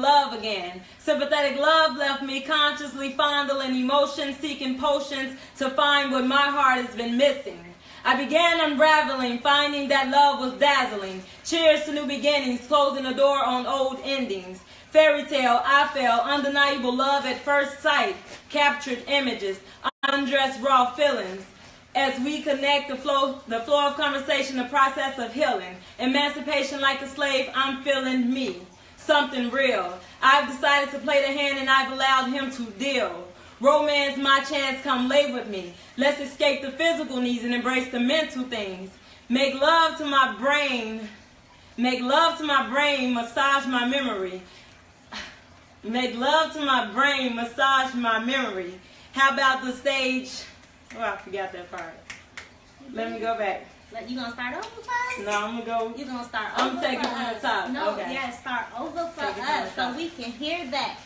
love again. Sympathetic love left me consciously fondling emotions, seeking potions to find what my heart has been missing. I began unraveling, finding that love was dazzling. Cheers to new beginnings, closing the door on old endings. Fairy tale, I fell, undeniable love at first sight. Captured images, undressed raw feelings. As we connect the flow of conversation, the process of healing. Emancipation like a slave, I'm feeling me. Something real. I've decided to play the hand and I've allowed him to deal. Romance, my chance, come lay with me. Let's escape the physical needs and embrace the mental things. Make love to my brain. Make love to my brain, massage my memory. Make love to my brain, massage my memory. How about the stage? Oh, I forgot that part. Let me go back. You gonna start over first? No, I'm gonna go. You gonna start over I'm taking from the top. No, okay. Yeah, start over for us so we can hear that.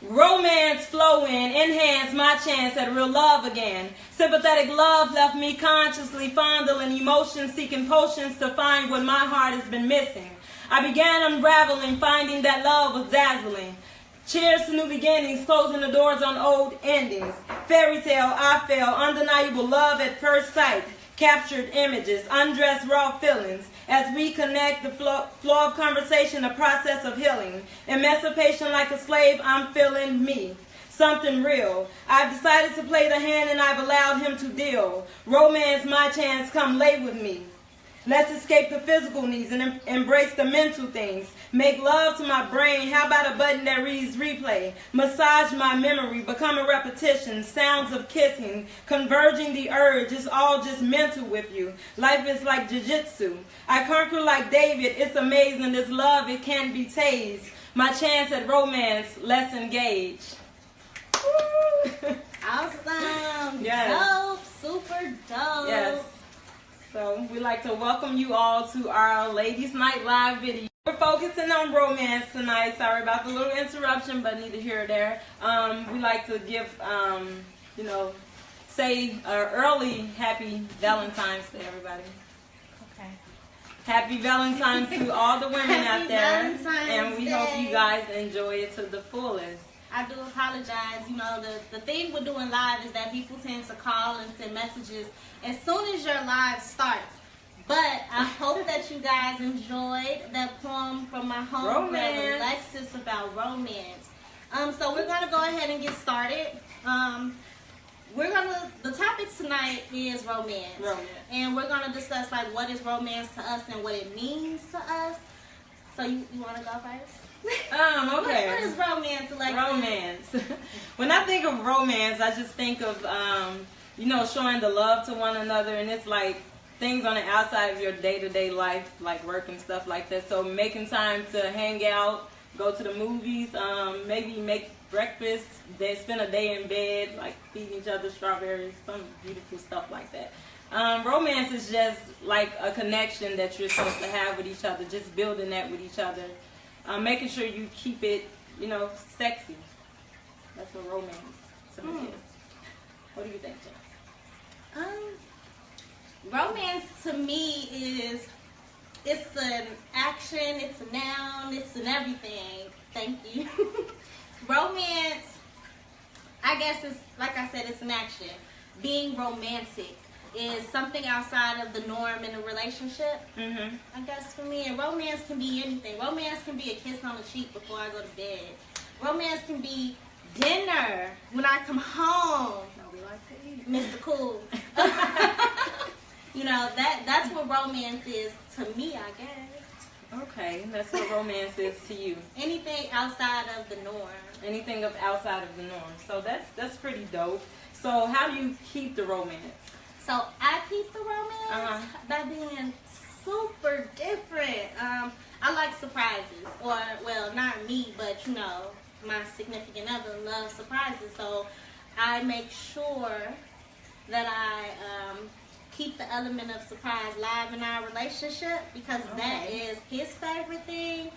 Romance flowing, enhance my chance at real love again. Sympathetic love left me consciously fondling emotions, seeking potions to find what my heart has been missing. I began unraveling, finding that love was dazzling. Cheers to new beginnings, closing the doors on old endings. Fairy tale, I fell, undeniable love at first sight. Captured images, undressed raw feelings. As we connect the flow of conversation, the process of healing. Emancipation like a slave, I'm feeling me. Something real. I've decided to play the hand and I've allowed him to deal. Romance, my chance, come lay with me. Let's escape the physical needs and embrace the mental things. Make love to my brain. How about a button that reads replay? Massage my memory, become a repetition. Sounds of kissing, converging the urge. It's all just mental with you. Life is like jiu-jitsu. I conquer like David. It's amazing. This love, it can't be tased. My chance at romance, let's engage. Awesome. Yes. Dope. Super dope. Yes. So we'd like to welcome you all to our Ladies Night Live video. We're focusing on romance tonight. Sorry about the little interruption, but neither here or there. We like to give, say early happy Valentine's to everybody. Okay. Happy Valentine's to all the women out there. Valentine's and we hope you guys enjoy it to the fullest. I do apologize. The thing with doing live is that people tend to call and send messages as soon as your live starts. But I hope that you guys enjoyed that poem from my homegirl Alexis about romance. So we're gonna go ahead and get started. The topic tonight is romance. And we're gonna discuss like what is romance to us and what it means to us. So you wanna go first? Okay. What is romance, Alexis? Romance. When I think of romance, I just think of, showing the love to one another, and it's like things on the outside of your day-to-day life, like work and stuff like that. So making time to hang out, go to the movies, maybe make breakfast, then spend a day in bed, like feeding each other strawberries, some beautiful stuff like that. Romance is just like a connection that you're supposed to have with each other, just building that with each other. Making sure you keep it, sexy. That's what romance to me is. What do you think, Jen? Romance to me it's an action, it's a noun, it's an everything. Thank you. Romance, I guess it's, like I said, it's an action. Being romantic is something outside of the norm in a relationship. I guess for me, and romance can be anything. Romance can be a kiss on the cheek before I go to bed. Romance can be dinner when I come home. We like to eat. Mr. Cool. That's what romance is to me, I guess. Okay, that's what romance is to you. Anything outside of the norm. Anything outside of the norm. So that's pretty dope. So how do you keep the romance? So I keep the romance by being super different. I like surprises, or well, not me, but my significant other loves surprises. So I make sure that I keep the element of surprise live in our relationship because that is his favorite thing.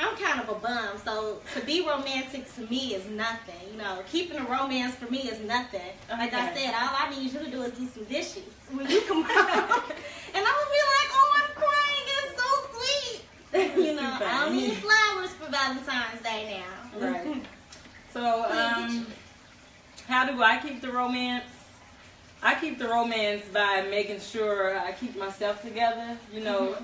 I'm kind of a bum, so to be romantic to me is nothing. Keeping a romance for me is nothing. Like I said, all I need you to do is do some dishes when you come home. And I'm going to be like, oh, I'm crying, it's so sweet. I don't need flowers for Valentine's Day now. Right. So, how do I keep the romance? I keep the romance by making sure I keep myself together. You know,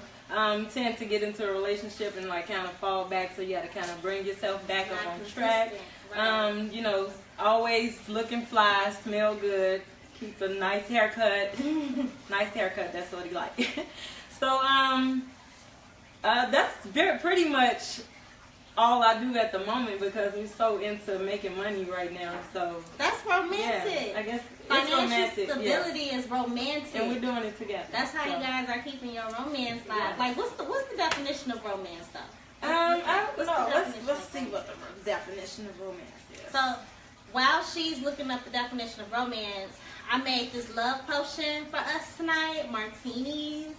tend to get into a relationship and like kind of fall back, so you got to kind of bring yourself back up on track. Right. You know, always looking fly, smell good, keep a nice haircut. Nice haircut, that's what he like. So, that's pretty much all I do at the moment because we're so into making money right now. So that's romantic. Yeah, I guess financial romantic, stability is romantic, and we're doing it together. That's how you guys are keeping your romance life. Yeah. Like, what's the definition of romance, though? I don't know. definition Let's of see what the definition of romance is. So, while she's looking up the definition of romance, I made this love potion for us tonight, martinis.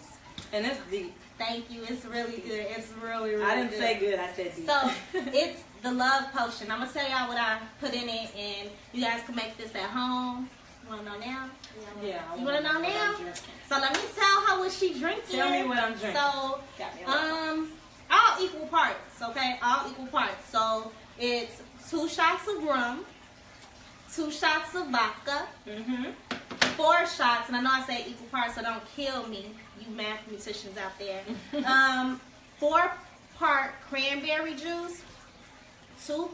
And it's deep. Thank you. It's really good. It's really, really good. I didn't say good. I said deep. So, it's the love potion. I'm going to tell y'all what I put in it, and you guys can make this at home. You want to know now? Yeah. You want to know now? So, let me tell her what she drinking. Tell me what I'm drinking. So, all equal parts, okay? All equal parts. So, it's 2 shots of rum, 2 shots of vodka, 4 shots, and I know I say equal parts, so don't kill me, you mathematicians out there. 4-part cranberry juice, 2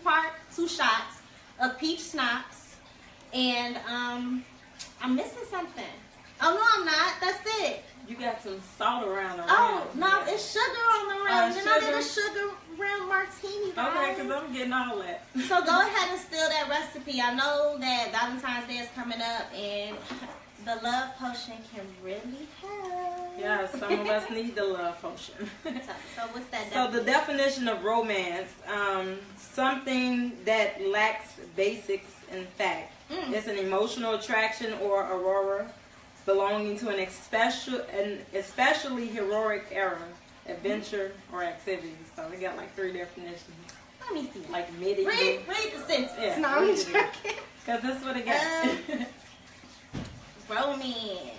shots of peach schnapps, and I'm missing something. Oh no, I'm not. That's it. You got some salt around the rim. Oh no, it's sugar on the rim. Then I did a sugar? sugar rim martini, guys. Okay, because I'm getting all that. So go ahead and steal that recipe. I know that Valentine's Day is coming up, and the love potion can really help. Yeah, some of us need the love potion. So what's that? So the definition of romance, something that lacks basics in fact. It's an emotional attraction or aurora belonging to an especially heroic era, adventure, or activity. So we got like 3 definitions. Let me see. Like medieval. Read the sentence. Yeah, No, I'm read it. joking. Because that's what it got. Romance.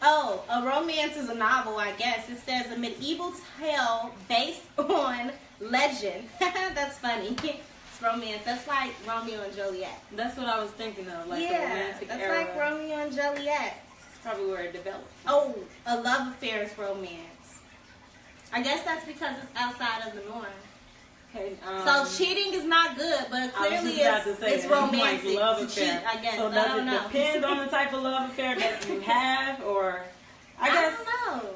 Oh, a romance is a novel, I guess. It says a medieval tale based on legend. That's funny. It's romance. That's like Romeo and Juliet. That's what I was thinking of, like the Yeah, romantic that's era. like Romeo and Juliet. It's probably where it developed. Oh, a love affair is romance. I guess that's because it's outside of the norm. Okay, So cheating is not good, but clearly it's romantic. Like love to affair. cheat, I guess. So I does don't it know. depend on the type of love affair that you have, or I I guess don't know.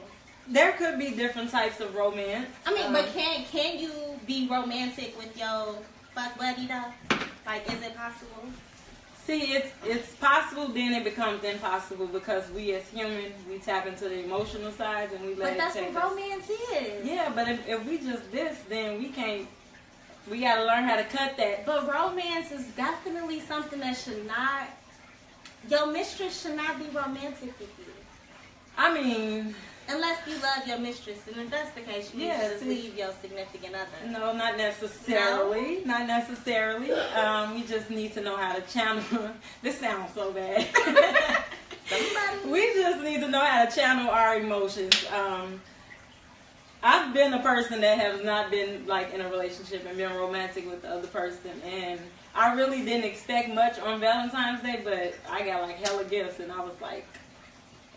there could be different types of romance. I mean, but can you be romantic with your fuck buddy though? Like, is it possible? See, it's possible, then it becomes impossible because we as humans, we tap into the emotional side and we let But it that's take what us. romance is. Yeah, but if we just this, then we can't. We gotta learn how to cut that. But romance is definitely something that should not. Your mistress should not be romantic with you. I mean, Unless you love your mistress, and if that's the case, you need to just leave your significant other. no, not necessarily. No? Not necessarily. We just need to know how to channel. This sounds so bad. We just need to know how to channel our emotions. I've been a person that has not been like in a relationship and been romantic with the other person, and I really didn't expect much on Valentine's Day, but I got like hella gifts, and I was like,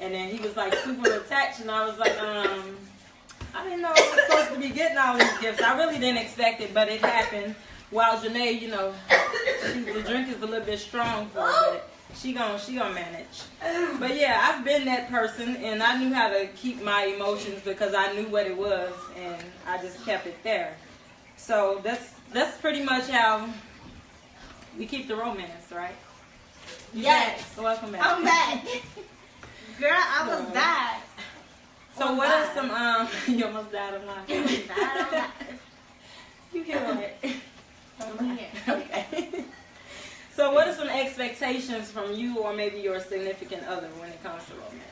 and then he was like super attached, and I was like, I didn't know I was supposed to be getting all these gifts. I really didn't expect it, but it happened. While Janae, you know, the drink is a little bit strong for her, but she gonna manage. But yeah, I've been that person, and I knew how to keep my emotions because I knew what it was, and I just kept it there. So that's pretty much how we keep the romance, right? Yes. Welcome back. I'm back. Girl, I was died. So what are some you almost died of mine. Died. You can right. I'm here. Okay. So what are some expectations from you or maybe your significant other when it comes to romance?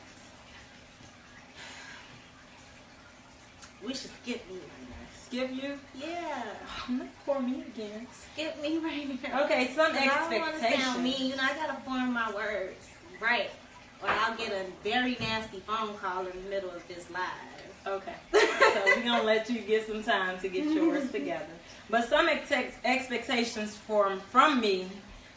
We should skip me right now. Skip you? Yeah. Not for me again. Skip me right now. Okay, some 'Cause I don't want to sound expectations. mean. You know, I gotta form my words right, or I'll get a very nasty phone call in the middle of this live. Okay. So we're gonna let you get some time to get yours together. But some expectations from me,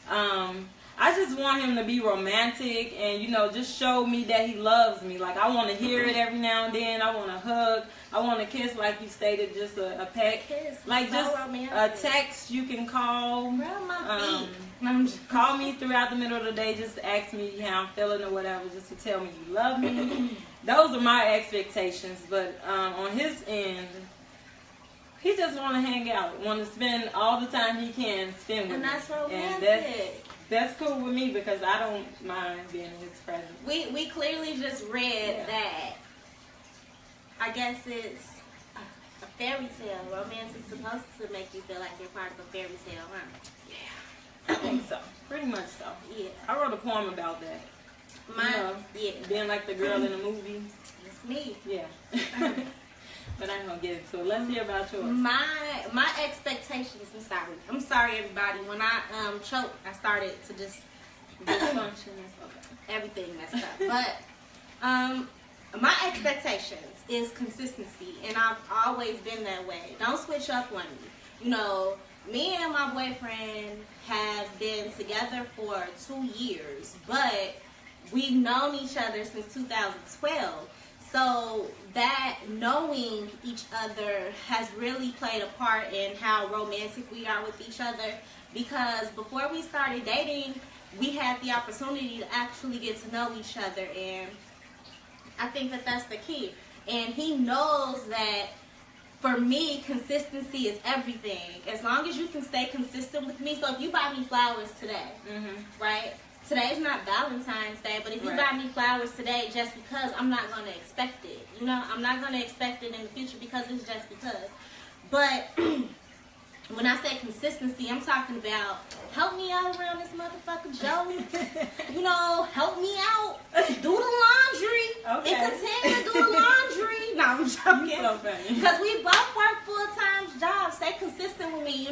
I just want him to be romantic and, just show me that he loves me. Like, I want to hear it every now and then. I want to hug. I want to kiss, like you stated, just a peck. Kiss. Like, So just romantic. a text you can call. Rub my feet. Call me throughout the middle of the day just to ask me how I'm feeling or whatever, just to tell me you love me. Those are my expectations. But on his end, he just want to hang out, want to spend all the time he can spend with And me. that's romantic. And that's cool with me because I don't mind being in his presence. We clearly just read that. I guess it's a fairy tale. Romance is supposed to make you feel like you're part of a fairy tale, huh? Yeah, I think so. Pretty much so. Yeah. I wrote a poem about that. Yeah. Being like the girl in the movie. It's me. Yeah. But I ain't gonna get into it. Let's hear about yours. My expectations. I'm sorry, everybody. When I choked, I started to just Dysfunction. everything messed up. But my expectations is consistency, and I've always been that way. Don't switch up on me. Me and my boyfriend have been together for 2 years, but we've known each other since 2012. So that knowing each other has really played a part in how romantic we are with each other, because before we started dating, we had the opportunity to actually get to know each other, and I think that that's the key. And he knows that for me, consistency is everything. As long as you can stay consistent with me. So if you buy me flowers today, right? Today's not Valentine's Day, but if you buy me flowers today just because, I'm not going to expect it. I'm not going to expect it in the future because it's just because. But when I say consistency, I'm talking about help me out around this motherfucker Joe. Help me out. Do the laundry. Okay. And continue to do the laundry. No, I'm joking. So funny. Because we both work full-time jobs. Stay consistent with me,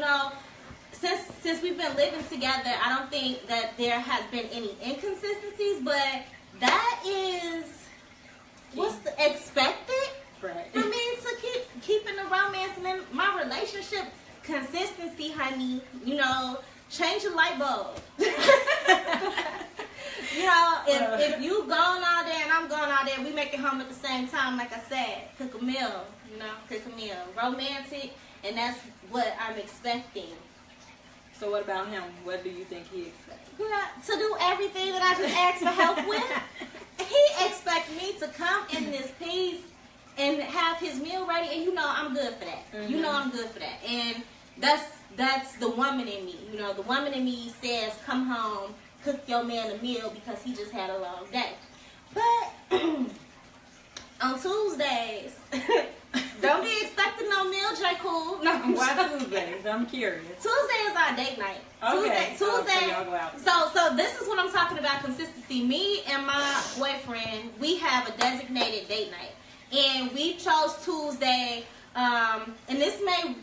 Since we've been living together, I don't think that there has been any inconsistencies, but that is what's expected for me to keeping the romance and in my relationship. Consistency, honey. Change your light bulb. If you going out there and I'm going out there, we make it home at the same time. Like I said, cook a meal. Cook a meal. Romantic, and that's what I'm expecting. So what about him? What do you think he expects? To do everything that I just asked for help with. He expects me to come in this piece and have his meal ready, and I'm good for that. I'm good for that. And that's the woman in me. The woman in me says, come home, cook your man a meal because he just had a long day. But on Tuesdays, don't be expecting no meal, J. Cool. No, Why Tuesdays? I'm curious. Tuesday is our date night. Okay. Tuesday. So y'all go out. So this is what I'm talking about, consistency. Me and my boyfriend, we have a designated date night. And we chose Tuesday, and this may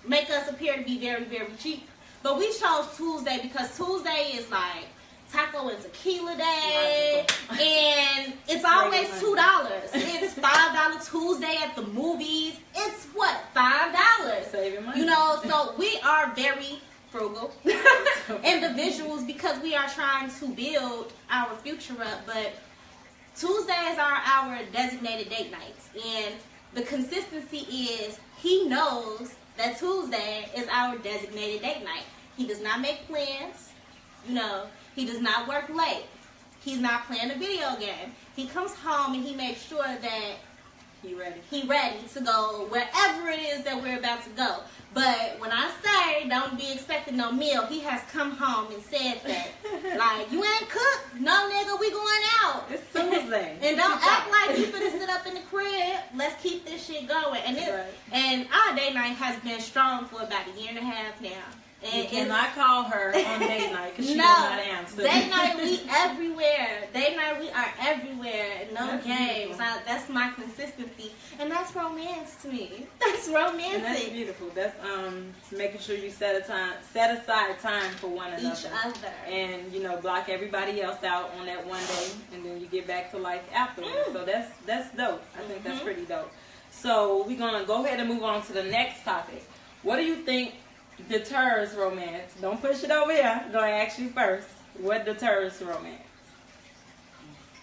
make us appear to be very, very cheap, but we chose Tuesday because Tuesday is like taco and tequila day, and it's always $2. It's $5 Tuesday at the movies. It's what, $5? Saving money. So we are very frugal individuals because we are trying to build our future up, but Tuesdays are our designated date nights, and the consistency is he knows that Tuesday is our designated date night. He does not make plans. He does not work late. He's not playing a video game. He comes home and he makes sure that he ready to go wherever it is that we're about to go. But when I say don't be expecting no meal, he has come home and said that. Like, you ain't cooked? No, nigga, we going out. It's Tuesday. And don't act like you finna sit up in the crib. Let's keep this shit going. And and our date night has been strong for about a year and a half now. And you cannot call her on date night because she does not answer. Date night, we everywhere. Date night, we are everywhere. No games. That's my consistency. And that's romance to me. That's romantic. And that's beautiful. That's making sure you set aside time for one another. Each other. And, block everybody else out on that one day. And then you get back to life afterwards. So that's dope. I think that's pretty dope. So we're going to go ahead and move on to the next topic. What do you think deters romance? Don't push it over here. I'm going to ask you first. What deters romance?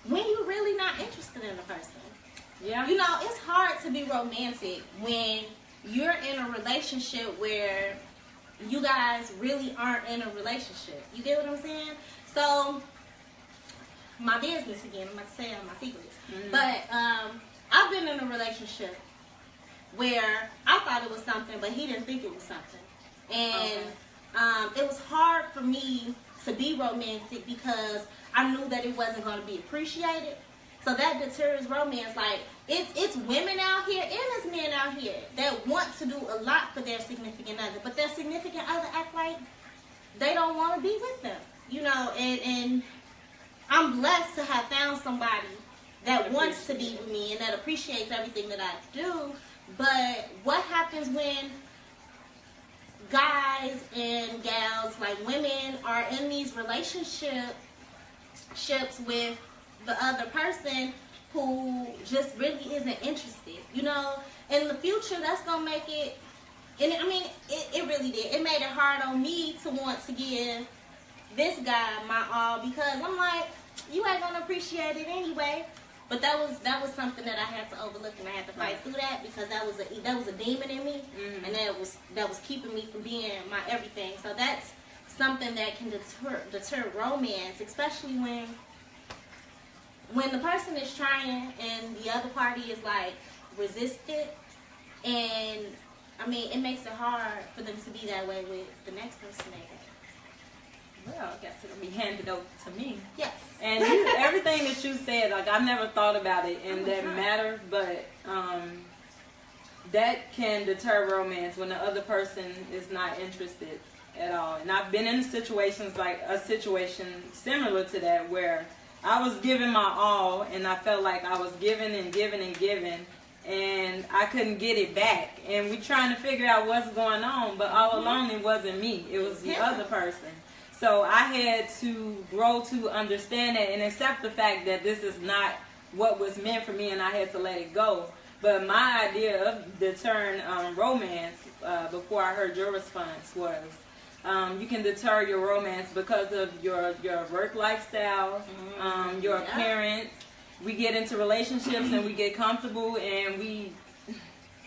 When you're really not interested in a person. Yeah. You know, it's hard to be romantic when you're in a relationship where you guys really aren't in a relationship. You get what I'm saying? So, my business again, I'm about to say all my secrets. Mm-hmm. But I've been in a relationship where I thought it was something, but he didn't think it was something. And it was hard for me to be romantic because I knew that it wasn't going to be appreciated. So that deters romance. Like, it's women out here and it's men out here that want to do a lot for their significant other, but their significant other act like they don't want to be with them. You know, and I'm blessed to have found somebody that wants to be with me and that appreciates everything that I do. But what happens when guys and gals, like women, are in these relationships with the other person who just really isn't interested? You know, in the future, that's going to make it, and I mean, it really did. It made it hard on me to want to give this guy my all because I'm like, you ain't going to appreciate it anyway. But that was something that I had to overlook, and I had to fight through that because that was a demon in me, and that was keeping me from being my everything. So that's something that can deter romance, especially when the person is trying and the other party is like resistant, and I mean it makes it hard for them to be that way with the next person they have. Well, I guess it'll be handed over to me. Yes. And everything that you said, like I never thought about it in that matter, but that can deter romance when the other person is not interested at all. And I've been in situations like a situation similar to that where I was giving my all and I felt like I was giving and giving and giving and I couldn't get it back. And we trying to figure out what's going on, but all along it wasn't me. It was the other person. So I had to grow to understand that and accept the fact that this is not what was meant for me, and I had to let it go. But my idea of deterring romance, before I heard your response, was you can deter your romance because of your work lifestyle, your appearance. We get into relationships and we get comfortable, and he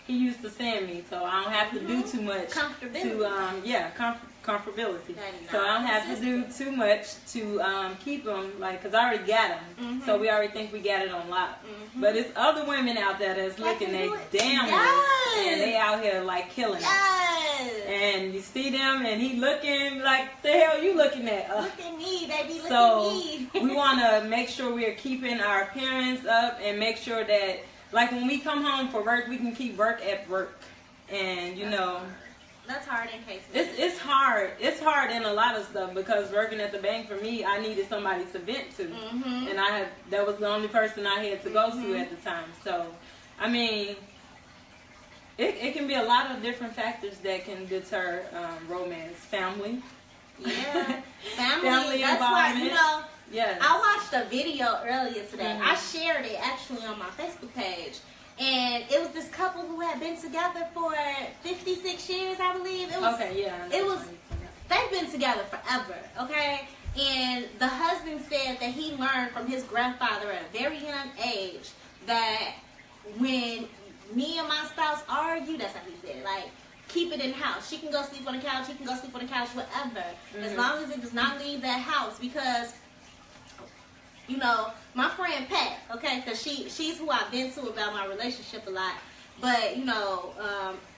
used to send me, so I don't have to do too much comfortability. So I don't have to do too much to keep them, like, because I already got them. So we already think we got it on lock. But it's other women out there that's looking they damn and they out here like killing it. And you see them and he looking like, the hell you looking at? Look at me, baby, look so at me. we want to make sure we are keeping our appearance up and make sure that, like, when we come home for work, we can keep work at work. And, you know, that's hard in case. It's hard. It's hard in a lot of stuff because working at the bank, for me, I needed somebody to vent to. And that was the only person I had to go to at the time. So, I mean, it can be a lot of different factors that can deter romance. Family. Yeah. Family that's involvement. Why, you know, yes. I watched a video earlier today. I shared it actually on my Facebook page. And it was this couple who had been together for 56 years, I believe. It was, they've been together forever, okay? And the husband said that he learned from his grandfather at a very young age that when me and my spouse argue, that's how he said it, like, keep it in the house. She can go sleep on the couch, he can go sleep on the couch, whatever. As long as it does not leave that house, because, you know, my friend Pat, okay, because she's who I've been to about my relationship a lot. But, you know,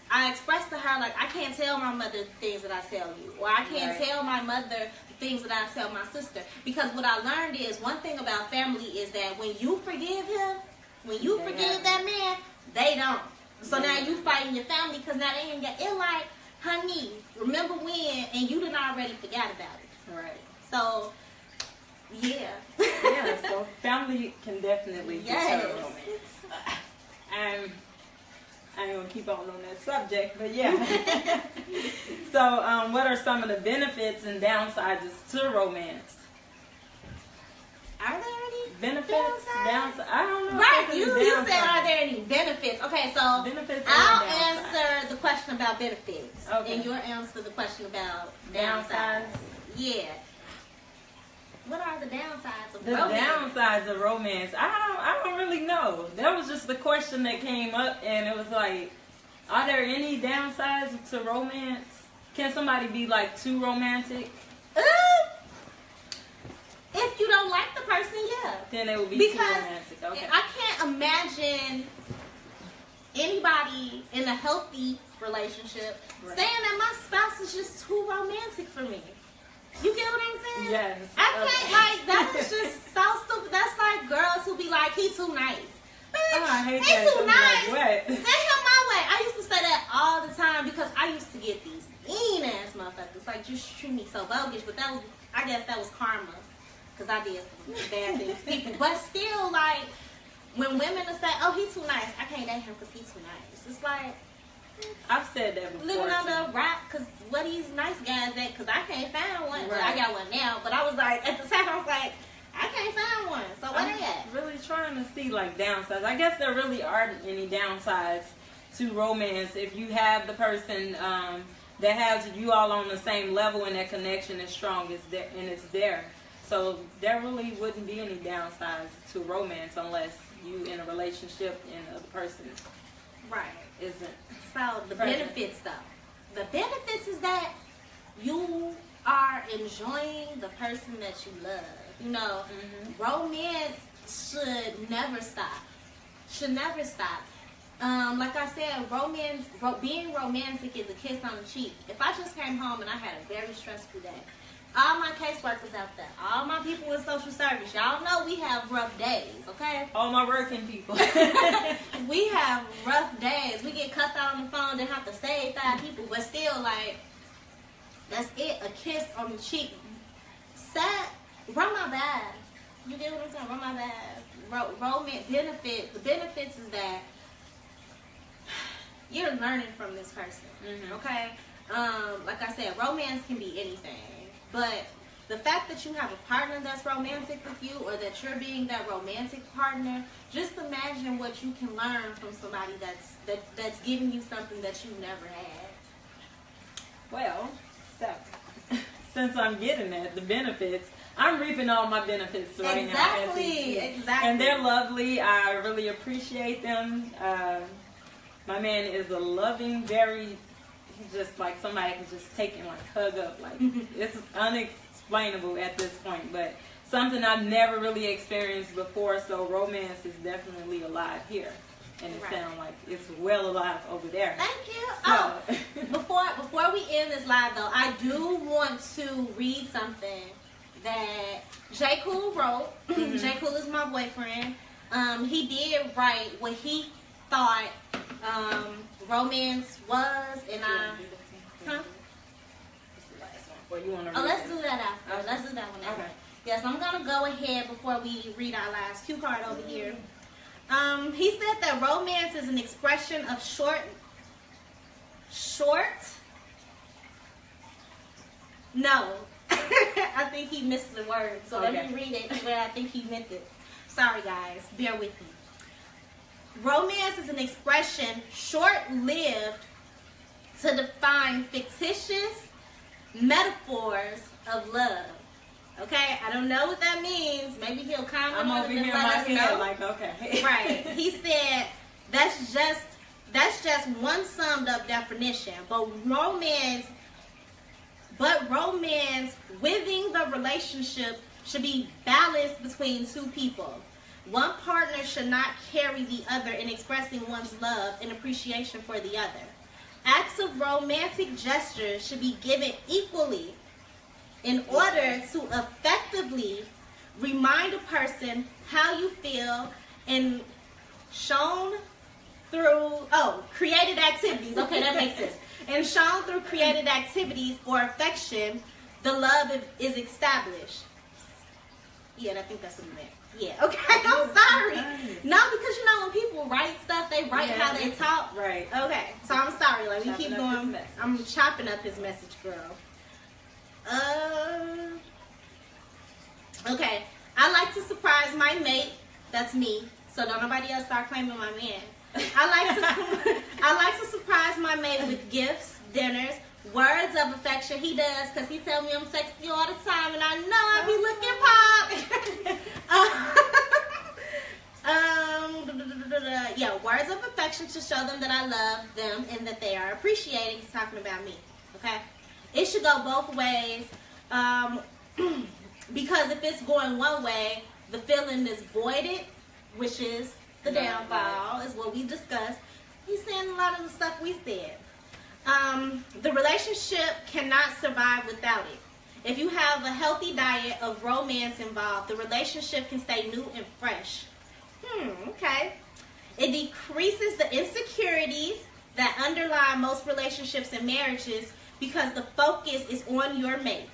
I expressed to her, like, I can't tell my mother the things that I tell you. Or I can't tell my mother the things that I tell my sister. Because what I learned is, one thing about family is that when you forgive him, when you forgive that man, they don't. So now you fighting your family because now they ain't got it. Like, honey, remember when, and you done already forgot about it. Right. So, yeah. So family can definitely deter romance. I ain't gonna keep on that subject, but yeah. So, what are some of the benefits and downsides to romance? Are there any benefits? downsides? I don't know. Right, you said, are there any benefits? Okay, so benefits I'll and answer the question about benefits, Okay. and you'll answer the question about downsides. downsides. Yeah. What are the downsides of The romance? downsides of romance. I don't really know. That was just the question that came up, and it was like, are there any downsides to romance? Can somebody be like too romantic? If you don't like the person, yeah. Then it would be Because too romantic. Okay. I can't imagine anybody in a healthy relationship Right. saying that my spouse is just too romantic for me. You get what I'm saying? Yes. I can't, like, that is just so stupid. That's like girls who be like, he too nice. Bitch, I hate he that. too I'm nice. like, what? Send him my way. I used to say that all the time because I used to get these mean ass motherfuckers. Like, just treat me so bogus. But that was, I guess that was karma. Because I did some bad things to people. But still, like, when women will say, oh, he too nice, I can't date him because he's too nice. It's like, I've said that before. living under too. a rock because what these nice guys at, because I can't find one. Well, I Right. got one now, but I was like, at the time, I was like, I can't find one. So where I'm they at? really trying to see like downsides. I guess there really aren't any downsides to romance if you have the person that has you all on the same level and that connection is strong, it's there, and it's there. So there really wouldn't be any downsides to romance unless you in a relationship and the other person Right. isn't. So the Present. benefits, though. The benefits is that you are enjoying the person that you love. You know, romance should never stop. Should never stop. Like I said, being romantic is a kiss on the cheek. If I just came home and I had a very stressful day, all my caseworkers out there, all my people in social service, y'all know we have rough days, okay? All my working people. We have rough days. We get cussed out on the phone, then have to save 5 people, but still, like, that's it. A kiss on the cheek. Sad. Run my bag. You get what I'm saying? Run my bag. Romance benefit. The benefits is that you're learning from this person. Okay? Like I said, romance can be anything. But the fact that you have a partner that's romantic with you, or that you're being that romantic partner, just imagine what you can learn from somebody that's giving you something that you never had. Well, so since I'm getting at the benefits, I'm reaping all my benefits right now. As we see. Exactly. And they're lovely. I really appreciate them. My man is a loving, very, just like somebody can just take and like hug up. Like it's unexplainable at this point, but something I've never really experienced before. So romance is definitely alive here. And it sounds like it's well alive over there. Thank you. So. Before we end this live, though, I do want to read something that J. Cool wrote. J. Cool is my boyfriend. He did write what he thought romance was, and let's do that after. Let's do that one after. Okay. Yes, I'm gonna go ahead before we read our last cue card over here. He said that romance is an expression of short. No, I think he missed the word. So let me read it where I think he meant it. Sorry, guys, bear with me. Romance is an expression short-lived to define fictitious metaphors of love. Okay, I don't know what that means. Maybe he'll comment I'm on over it and here in let my us head know. like, okay. Right. He said that's just one summed up definition. But romance within the relationship should be balanced between two people. One partner should not carry the other in expressing one's love and appreciation for the other. Acts of romantic gestures should be given equally in order to effectively remind a person how you feel and shown through created activities. Okay, that makes sense. And shown through created activities or affection, the love is established. Yeah, I think that's what he meant. Yeah, okay, I'm sorry. No, because when people write stuff, they write how they talk. Right. Okay, so I'm sorry. Like, we Chopping keep up his going. message. I'm chopping up his message, girl. Okay. I like to surprise my mate. That's me. So don't nobody else start claiming my man. I like to surprise my mate with gifts, dinners, words of affection. He does, because he tells me I'm sexy all the time, and I know I be looking pop. Yeah, words of affection to show them that I love them and that they are appreciating. He's talking about me. Okay, it should go both ways. Because if it's going one way, the feeling is voided, which is the downfall, is what we discussed. He's saying a lot of the stuff we said. The relationship cannot survive without it. If you have a healthy diet of romance involved, the relationship can stay new and fresh. Okay. It decreases the insecurities that underlie most relationships and marriages because the focus is on your mate,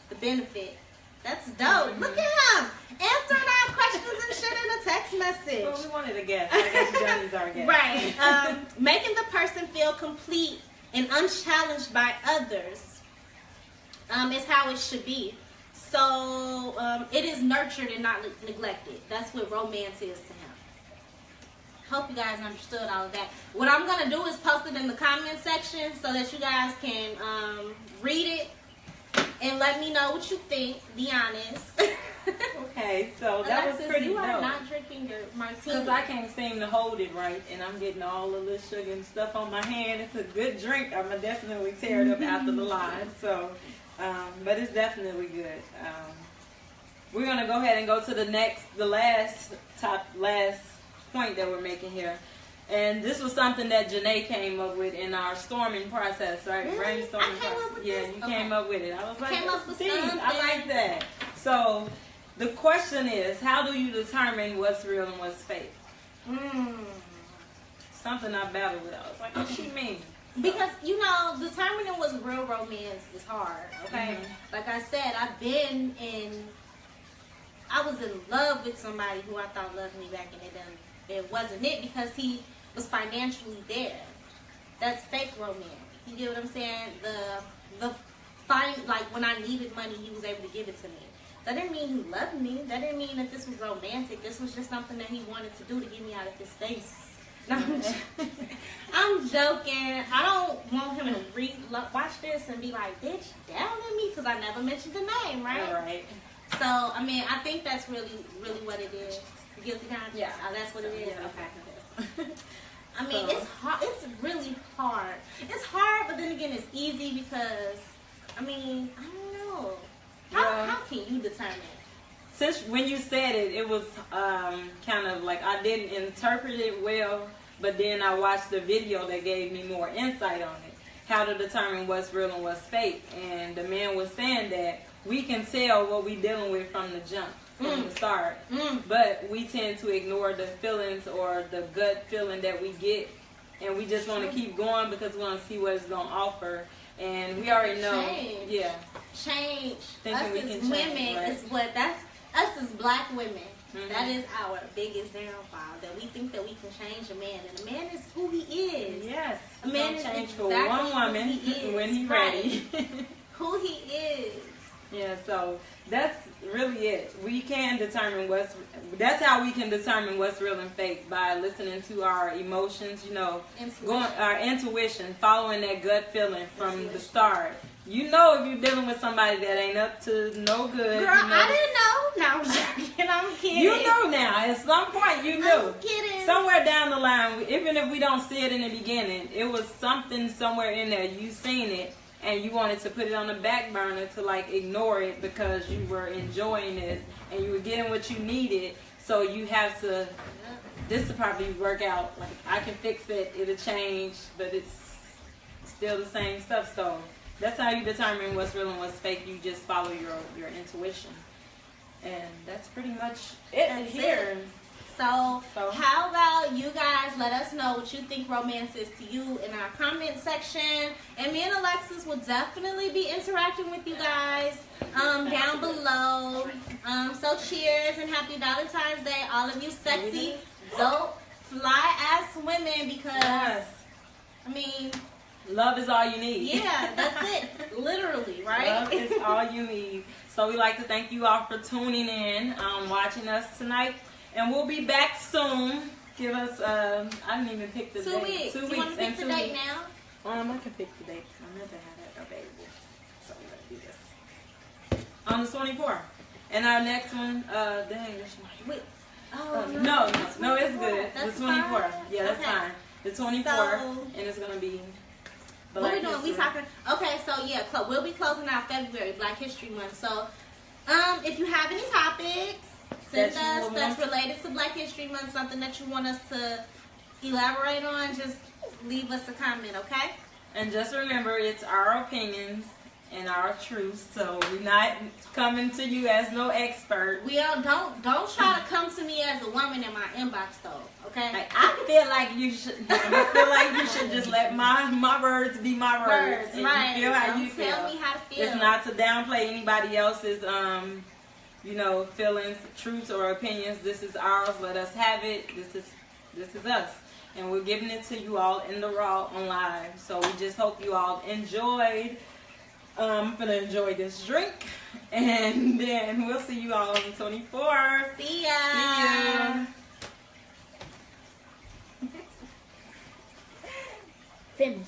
the benefit. That's dope. Look at him answering our questions and shit in a text message. Well, we wanted a guest. I guess Johnny's our guest. Right. Making the person feel complete and unchallenged by others is how it should be. So it is nurtured and not neglected. That's what romance is to him. Hope you guys understood all of that. What I'm going to do is post it in the comment section so that you guys can read it and let me know what you think. Be honest. Okay, so that Alexis, was pretty you dope. are not drinking your martini. Because I can't seem to hold it right, and I'm getting all of this sugar and stuff on my hand. It's a good drink. I'm going to definitely tear it up after the live. So, but it's definitely good. We're going to go ahead and go to the last point that we're making here. And this was something that Janae came up with in our storming process, right? Really? Brainstorming I came process. up with Yeah, this? you Okay. came up with it. I was like, Came up with "See, something." I like that. So the question is, how do you determine what's real and what's fake? Something I battled with. I was like, what she mean? Because, determining what's real romance is hard, okay? Like I said, I was in love with somebody who I thought loved me back, and it wasn't it because he was financially there. That's fake romance. You get what I'm saying? Like when I needed money, he was able to give it to me. That didn't mean he loved me. That didn't mean that this was romantic. This was just something that he wanted to do to get me out of his face. No, I'm joking. I don't want him to watch this and be like, bitch, down on me, because I never mentioned the name, right? All right. So, I think that's really, really what it is. Guilty conscience? Yeah. Oh, that's what it is? Yeah. Okay. It's hard. It's really hard. It's hard, but then again, it's easy because, I don't know. How can you determine? Since when you said it, it was kind of like I didn't interpret it well, but then I watched the video that gave me more insight on it. How to determine what's real and what's fake. And the man was saying that we can tell what we're dealing with from the jump, from the start. But we tend to ignore the feelings or the gut feeling that we get. And we just want to keep going because we want to see what it's going to offer. And we already know. Change. Yeah. Change. Thinking Us we as can change, women right? is what that's us as black women. That is our biggest downfall. That we think that we can change a man, and a man is who he is. Yes. A man Don't is change exactly for one woman who he is. when he's Right. ready. Who he is. Yeah, so that's really it. We can determine that's how we can determine what's real and fake, by listening to our emotions, our intuition, following that gut feeling from the start. You know if you're dealing with somebody that ain't up to no good. Girl, I didn't know. No, I'm joking. I'm kidding. You know now. At some point you knew. I'm kidding. Somewhere down the line, even if we don't see it in the beginning, it was something somewhere in there. You seen it. And you wanted to put it on the back burner to ignore it because you were enjoying this and you were getting what you needed. So you have to, this will probably work out. Like, I can fix it, it'll change, but it's still the same stuff. So that's how you determine what's real and what's fake. You just follow your intuition. And that's pretty much it That's here. it. So, how about you guys let us know what you think romance is to you in our comment section. And me and Alexis will definitely be interacting with you guys down below. So cheers and happy Valentine's Day, all of you sexy, dope, fly-ass women, because, Love is all you need. Yeah, that's it. Literally, right? Love is all you need. So we like to thank you all for tuning in, watching us tonight. And we'll be back soon. Give us, I didn't even pick the 2 date. weeks. 2 You weeks want to pick and the 2 date weeks. now? I can pick the date. I never had that available. So I'm going to do this. On the 24th. And our next one, dang. Wait. No, it's good. That's the 24th. fine? Yeah, that's Okay. fine. The 24th. So- and it's going to be What we doing? History. We talking. Okay, so yeah, we'll be closing out February, Black History Month. So, if you have any topics, send That you us that's related to Black History Month, something that you want us to elaborate on, just leave us a comment, okay? And just remember, it's our opinions and our truths. So we're not coming to you as no expert. We don't try to come to me as a woman in my inbox though, okay? Like, I feel like you should. I feel like you should just let my words be my words. And right? You feel how don't you feel. tell me how to feel. It's not to downplay anybody else's, feelings, truths, or opinions. This is ours. Let us have it. This is us, and we're giving it to you all in the raw on live. So we just hope you all enjoyed. I'm gonna enjoy this drink, and then we'll see you all on the 24th. See ya. See ya. Finish.